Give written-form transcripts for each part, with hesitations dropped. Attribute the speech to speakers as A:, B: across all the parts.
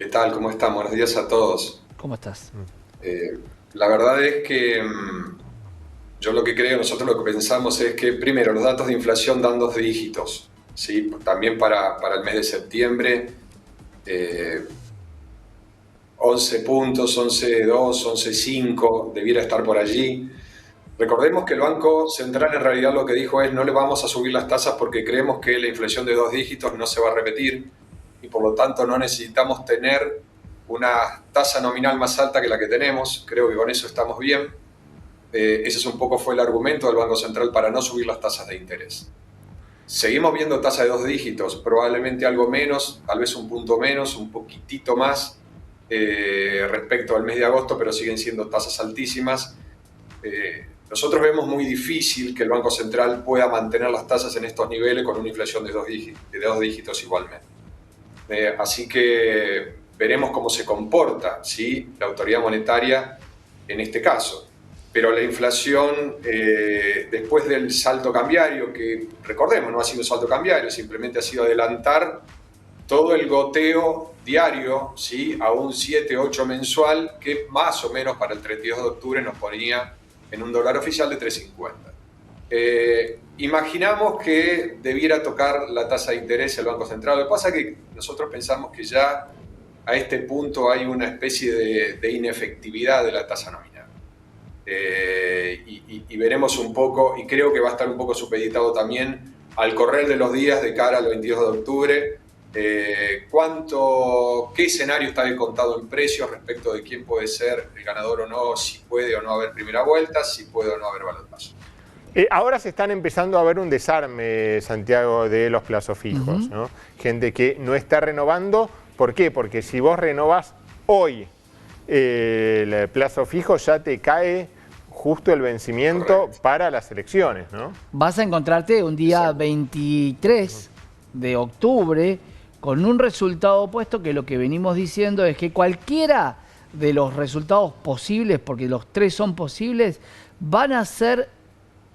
A: ¿Qué tal? ¿Cómo están? Buenos días a todos.
B: ¿Cómo estás?
A: Eh, la verdad es que yo lo que creo, nosotros lo que pensamos es que primero los datos de inflación dan dos dígitos, ¿sí? También para el mes de septiembre, eh, 11 puntos, 11,2, 11,5, debiera estar por allí. Recordemos que el Banco Central en realidad lo que dijo es no le vamos a subir las tasas porque creemos que la inflación de dos dígitos no se va a repetir y por lo tanto no necesitamos tener una tasa nominal más alta que la que tenemos. Creo que con eso estamos bien. Ese es un poco fue el argumento del Banco Central para no subir las tasas de interés. Seguimos viendo tasas de dos dígitos, probablemente algo menos, tal vez un punto menos, un poquitito más respecto al mes de agosto, pero siguen siendo tasas altísimas. Nosotros vemos muy difícil que el Banco Central pueda mantener las tasas en estos niveles con una inflación de dos dígitos igualmente. Así que veremos cómo se comporta, ¿sí?, la autoridad monetaria en este caso. Pero la inflación, después del salto cambiario, que recordemos, no ha sido un salto cambiario, simplemente ha sido adelantar todo el goteo diario, ¿sí?, a un 7-8 mensual, que más o menos para el 32 de octubre nos ponía en un dólar oficial de 3,50. Imaginamos que debiera tocar la tasa de interés el Banco Central. Lo que pasa es que nosotros pensamos que ya a este punto hay una especie de inefectividad de la tasa nominal. Y veremos un poco, y creo que va a estar un poco supeditado también al correr de los días de cara al 22 de octubre, qué escenario está descontado en precios respecto de quién puede ser el ganador o no, si puede o no haber primera vuelta, si puede o no haber balotaje.
C: Ahora se están empezando a ver un desarme, Santiago, de los plazos fijos, ¿no? Gente que no está renovando. ¿Por qué? Porque si vos renovás hoy el plazo fijo, ya te cae justo el vencimiento. Correcto. Para las elecciones, ¿no?
B: Vas a encontrarte un día 23 de octubre con un resultado opuesto, que lo que venimos diciendo es que cualquiera de los resultados posibles, porque los tres son posibles, van a ser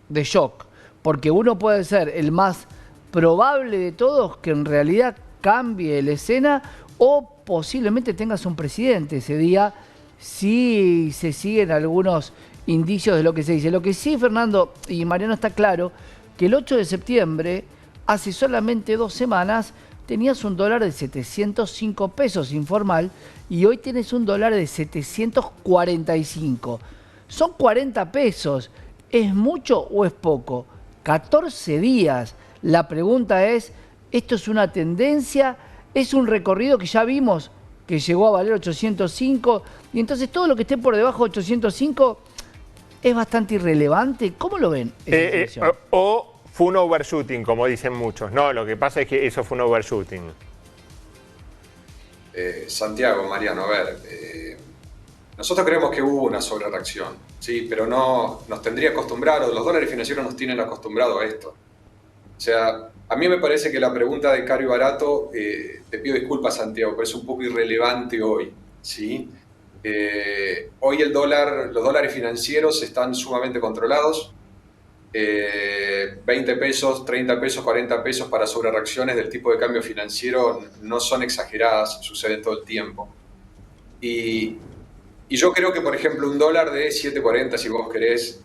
B: de shock, porque uno puede ser el más probable de todos que en realidad cambie la escena, o posiblemente tengas un presidente ese día si se siguen algunos indicios de lo que se dice. Lo que sí, Fernando y Mariano, está claro que el 8 de septiembre, hace solamente 2 semanas, tenías un dólar de 705 pesos informal y hoy tienes un dólar de 745. Son 40 pesos. ¿Es mucho o es poco? 14 días. La pregunta es, ¿esto es una tendencia? ¿Es un recorrido que ya vimos que llegó a valer 805? Y entonces todo lo que esté por debajo de 805 es bastante irrelevante. ¿Cómo lo ven?
C: O fue un overshooting, como dicen muchos. No, lo que pasa es que eso fue un overshooting.
A: Santiago, Mariano, a ver, nosotros creemos que hubo una sobrereacción, ¿sí? Pero no nos tendría acostumbrado, los dólares financieros nos tienen acostumbrado a esto. O sea, a mí me parece que la pregunta de caro y barato, te pido disculpas, Santiago, pero es un poco irrelevante hoy, ¿sí? Hoy los dólares financieros están sumamente controlados. 20 pesos, 30 pesos, 40 pesos para sobrereacciones del tipo de cambio financiero no son exageradas, suceden todo el tiempo. Y yo creo que, por ejemplo, un dólar de 7,40, si vos querés,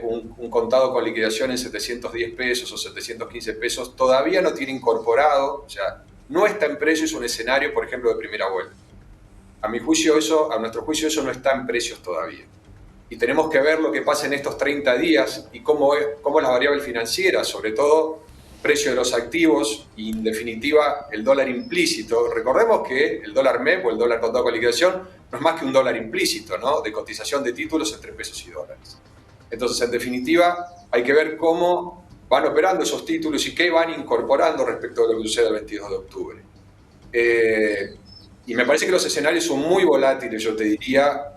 A: un contado con liquidación en 710 pesos o 715 pesos, todavía no tiene incorporado, o sea, no está en precios un escenario, por ejemplo, de primera vuelta. A nuestro juicio, eso no está en precios todavía. Y tenemos que ver lo que pasa en estos 30 días y cómo las variables financieras, sobre todo precio de los activos y, en definitiva, el dólar implícito. Recordemos que el dólar MEP o el dólar contado con liquidación no es más que un dólar implícito, ¿no?, de cotización de títulos entre pesos y dólares. Entonces, en definitiva, hay que ver cómo van operando esos títulos y qué van incorporando respecto a lo que sucede el 22 de octubre. Y me parece que los escenarios son muy volátiles, yo te diría,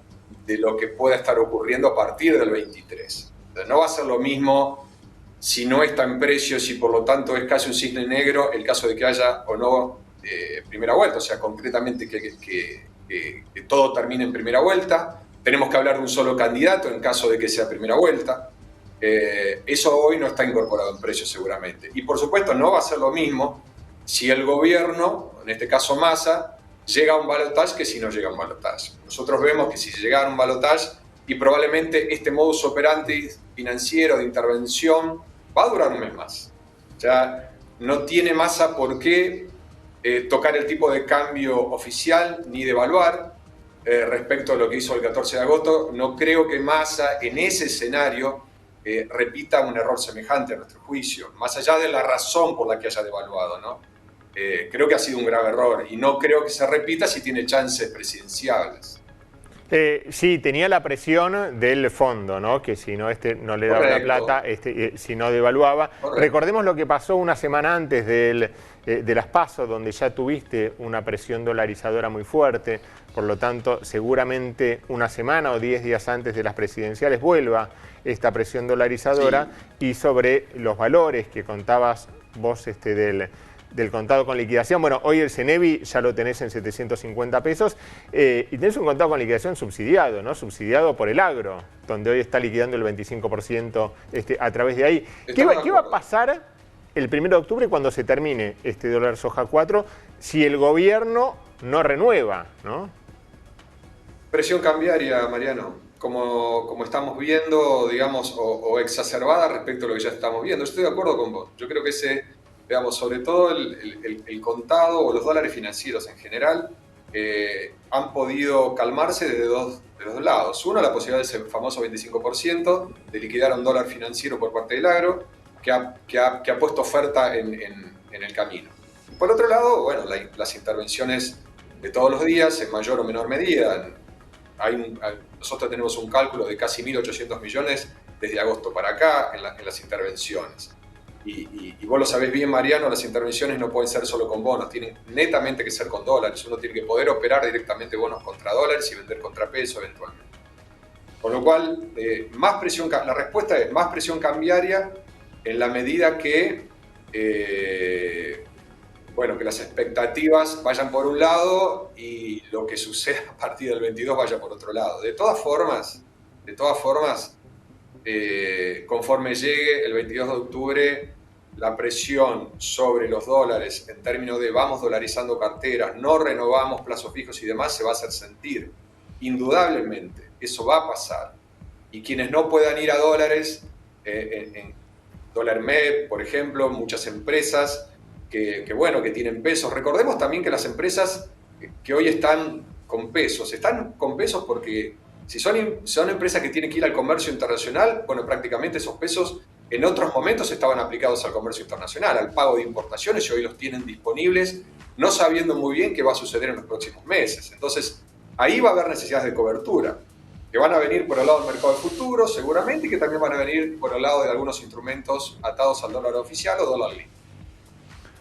A: de lo que pueda estar ocurriendo a partir del 23. Entonces, no va a ser lo mismo si no está en precios y por lo tanto es casi un cisne negro el caso de que haya o no primera vuelta, o sea, concretamente que todo termine en primera vuelta. Tenemos que hablar de un solo candidato en caso de que sea primera vuelta. Eso hoy no está incorporado en precios seguramente. Y por supuesto no va a ser lo mismo si el gobierno, en este caso Massa, llega a un balotaje que si no llega a un balotaje. Nosotros vemos que si llega a un balotaje y probablemente este modus operandi financiero de intervención va a durar un mes más. Ya no tiene Massa por qué tocar el tipo de cambio oficial ni devaluar respecto a lo que hizo el 14 de agosto. No creo que Massa en ese escenario repita un error semejante a nuestro juicio, más allá de la razón por la que haya devaluado, ¿no? Creo que ha sido un grave error y no creo que se repita si tiene chances presidenciables.
C: Sí, tenía la presión del fondo, ¿no? Que si no no le daba la plata, si no devaluaba.
A: Correcto.
C: Recordemos lo que pasó una semana antes de las PASO, donde ya tuviste una presión dolarizadora muy fuerte. Por lo tanto, seguramente una semana o 10 días antes de las presidenciales vuelva esta presión dolarizadora. Sí. Y sobre los valores que contabas vos del contado con liquidación. Bueno, hoy el Cenevi ya lo tenés en 750 pesos y tenés un contado con liquidación subsidiado, ¿no? Subsidiado por el agro, donde hoy está liquidando el 25% a través de ahí. ¿Qué va a pasar el 1 de octubre cuando se termine este dólar soja 4 si el gobierno no renueva, ¿no?
A: Presión cambiaria, Mariano, como estamos viendo, digamos, o exacerbada respecto a lo que ya estamos viendo. Estoy de acuerdo con vos. Yo creo que digamos, sobre todo el contado o los dólares financieros en general han podido calmarse de los dos lados. Uno, la posibilidad de ese famoso 25% de liquidar un dólar financiero por parte del agro, que ha puesto oferta en el camino. Por otro lado, bueno, las intervenciones de todos los días, en mayor o menor medida. Nosotros tenemos un cálculo de casi 1.800 millones desde agosto para acá en las intervenciones. Y vos lo sabés bien, Mariano, las intervenciones no pueden ser solo con bonos, tienen netamente que ser con dólares. Uno tiene que poder operar directamente bonos contra dólares y vender contra peso eventualmente. Con lo cual, la respuesta es más presión cambiaria en la medida que, que las expectativas vayan por un lado y lo que suceda a partir del 22 vaya por otro lado. De todas formas, conforme llegue el 22 de octubre, la presión sobre los dólares en términos de vamos dolarizando carteras, no renovamos plazos fijos y demás, se va a hacer sentir. Indudablemente, eso va a pasar. Y quienes no puedan ir a dólares, en dólar MEP, por ejemplo, muchas empresas que tienen pesos. Recordemos también que las empresas que hoy están con pesos porque si son empresas que tienen que ir al comercio internacional, bueno, prácticamente esos pesos en otros momentos estaban aplicados al comercio internacional, al pago de importaciones, y hoy los tienen disponibles, no sabiendo muy bien qué va a suceder en los próximos meses. Entonces, ahí va a haber necesidades de cobertura, que van a venir por el lado del mercado de futuros, seguramente, y que también van a venir por el lado de algunos instrumentos atados al dólar oficial o dólar link.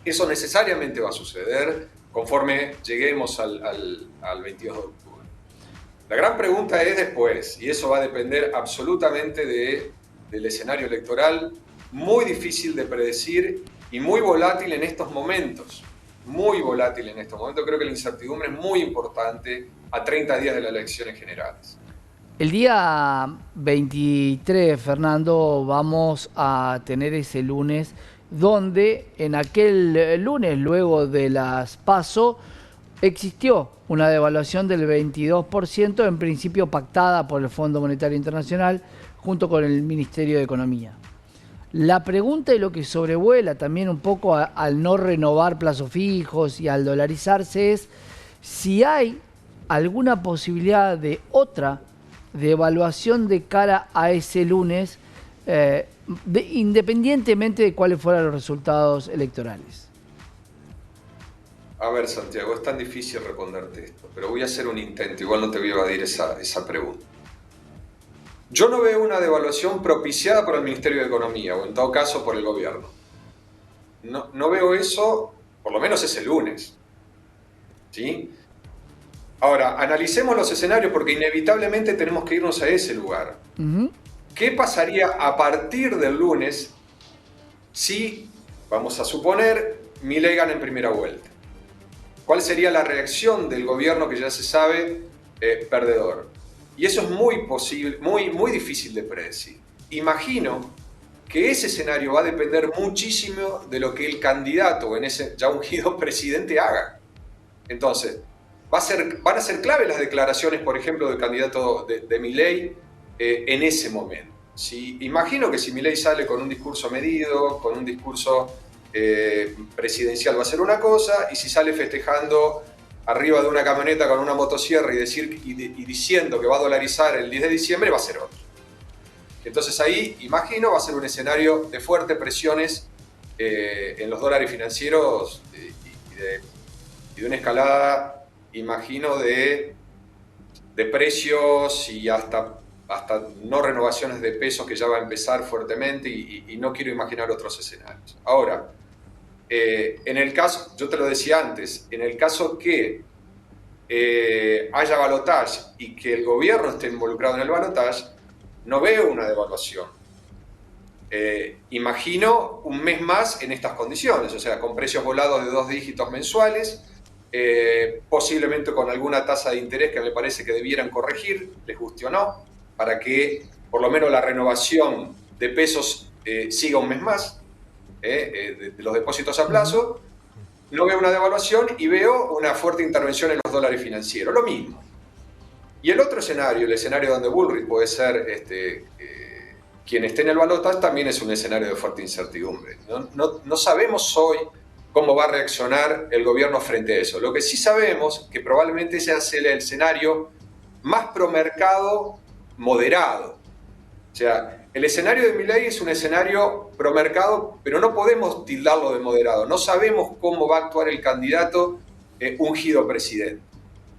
A: Eso necesariamente va a suceder conforme lleguemos al 22 de octubre. La gran pregunta es después, y eso va a depender absolutamente del escenario electoral, muy difícil de predecir y muy volátil en estos momentos. Muy volátil en estos momentos. Creo que la incertidumbre es muy importante a 30 días de las elecciones generales.
B: El día 23, Fernando, vamos a tener ese lunes, donde en aquel lunes, luego de las PASO, existió una devaluación del 22%, en principio pactada por el Fondo Monetario Internacional junto con el Ministerio de Economía. La pregunta y lo que sobrevuela también un poco al no renovar plazos fijos y al dolarizarse es si hay alguna posibilidad de otra devaluación de cara a ese lunes, independientemente de cuáles fueran los resultados electorales.
A: A ver, Santiago, es tan difícil responderte esto, pero voy a hacer un intento, igual no te voy a evadir esa pregunta. Yo no veo una devaluación propiciada por el Ministerio de Economía, o en todo caso por el gobierno. No veo eso, por lo menos ese lunes. ¿Sí? Ahora, analicemos los escenarios porque inevitablemente tenemos que irnos a ese lugar. ¿Qué pasaría a partir del lunes si, vamos a suponer, Milei gana en primera vuelta? ¿Cuál sería la reacción del gobierno que ya se sabe perdedor? Y eso es muy difícil de predecir. Imagino que ese escenario va a depender muchísimo de lo que el candidato en ese ya ungido presidente haga. Entonces, van a ser clave las declaraciones, por ejemplo, del candidato de Milei en ese momento. Imagino que si Milei sale con un discurso medido, con un discurso presidencial va a ser una cosa, y si sale festejando arriba de una camioneta con una motosierra y diciendo que va a dolarizar el 10 de diciembre va a ser otro. Entonces ahí, imagino, va a ser un escenario de fuertes presiones en los dólares financieros y de una escalada, imagino, de precios y hasta no renovaciones de pesos que ya va a empezar fuertemente y no quiero imaginar otros escenarios. Ahora, en el caso, yo te lo decía antes, en el caso que haya balotaje y que el gobierno esté involucrado en el balotaje, no veo una devaluación. Imagino un mes más en estas condiciones, o sea, con precios volados de 2 dígitos mensuales, posiblemente con alguna tasa de interés que me parece que debieran corregir, les guste o no, para que por lo menos la renovación de pesos siga un mes más, de los depósitos a plazo. No veo una devaluación y veo una fuerte intervención en los dólares financieros, lo mismo. Y el otro escenario, el escenario donde Bullrich puede ser quien esté en el balotaje, también es un escenario de fuerte incertidumbre. No sabemos hoy cómo va a reaccionar el gobierno frente a eso. Lo que sí sabemos es que probablemente ese sea el escenario más promercado moderado. O sea, el escenario de Milei es un escenario promercado, pero no podemos tildarlo de moderado. No sabemos cómo va a actuar el candidato ungido presidente.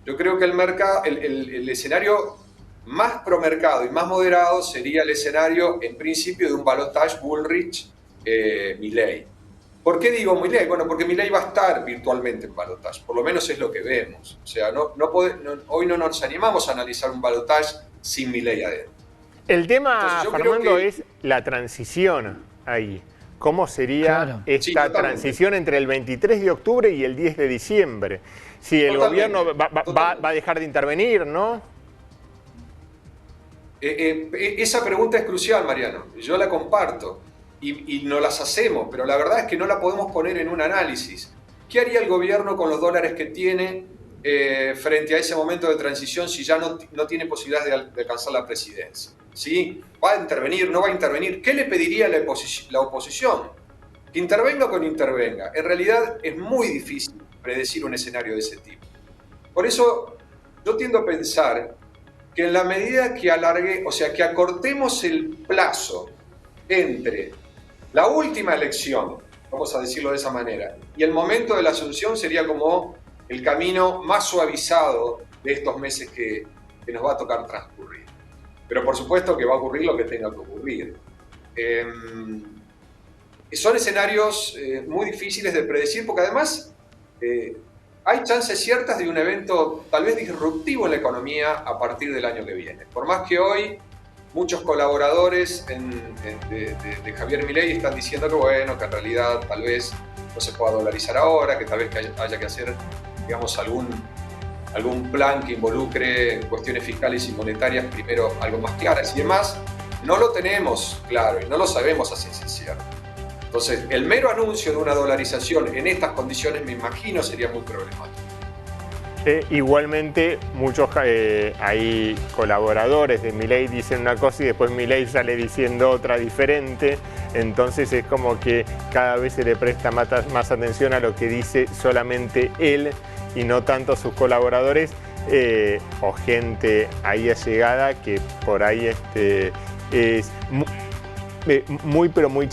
A: Yo creo que el escenario más promercado y más moderado sería el escenario, en principio, de un balotaje Bullrich-Milei. ¿Por qué digo Milei? Bueno, porque Milei va a estar virtualmente en balotaje, por lo menos es lo que vemos. O sea, hoy no nos animamos a analizar un balotaje sin Milei adentro.
C: El tema, Fernando, es la transición ahí. ¿Cómo sería esta transición entre el 23 de octubre y el 10 de diciembre? Si el gobierno va a dejar de intervenir, ¿no?
A: Esa pregunta es crucial, Mariano. Yo la comparto y no las hacemos, pero la verdad es que no la podemos poner en un análisis. ¿Qué haría el gobierno con los dólares que tiene frente a ese momento de transición si ya no tiene posibilidad de alcanzar la presidencia? ¿Sí? ¿Va a intervenir? ¿No va a intervenir? ¿Qué le pediría la oposición? Que intervenga o que no intervenga. En realidad es muy difícil predecir un escenario de ese tipo. Por eso yo tiendo a pensar que en la medida que que acortemos el plazo entre la última elección, vamos a decirlo de esa manera, y el momento de la asunción sería como el camino más suavizado de estos meses que nos va a tocar transcurrir. Pero por supuesto que va a ocurrir lo que tenga que ocurrir. Son escenarios muy difíciles de predecir porque además hay chances ciertas de un evento tal vez disruptivo en la economía a partir del año que viene. Por más que hoy muchos colaboradores de Javier Milei están diciendo que bueno, que en realidad tal vez no se pueda dolarizar ahora, que tal vez haya que hacer, digamos, algún plan que involucre cuestiones fiscales y monetarias primero algo más claras y demás, no lo tenemos claro y no lo sabemos a ciencia cierta. Entonces, el mero anuncio de una dolarización en estas condiciones, me imagino, sería muy problemático.
C: Igualmente, muchos hay colaboradores de Milei dicen una cosa y después Milei sale diciendo otra diferente. Entonces es como que cada vez se le presta más atención a lo que dice solamente él y no tanto sus colaboradores o gente ahí allegada que por ahí es muy, pero muy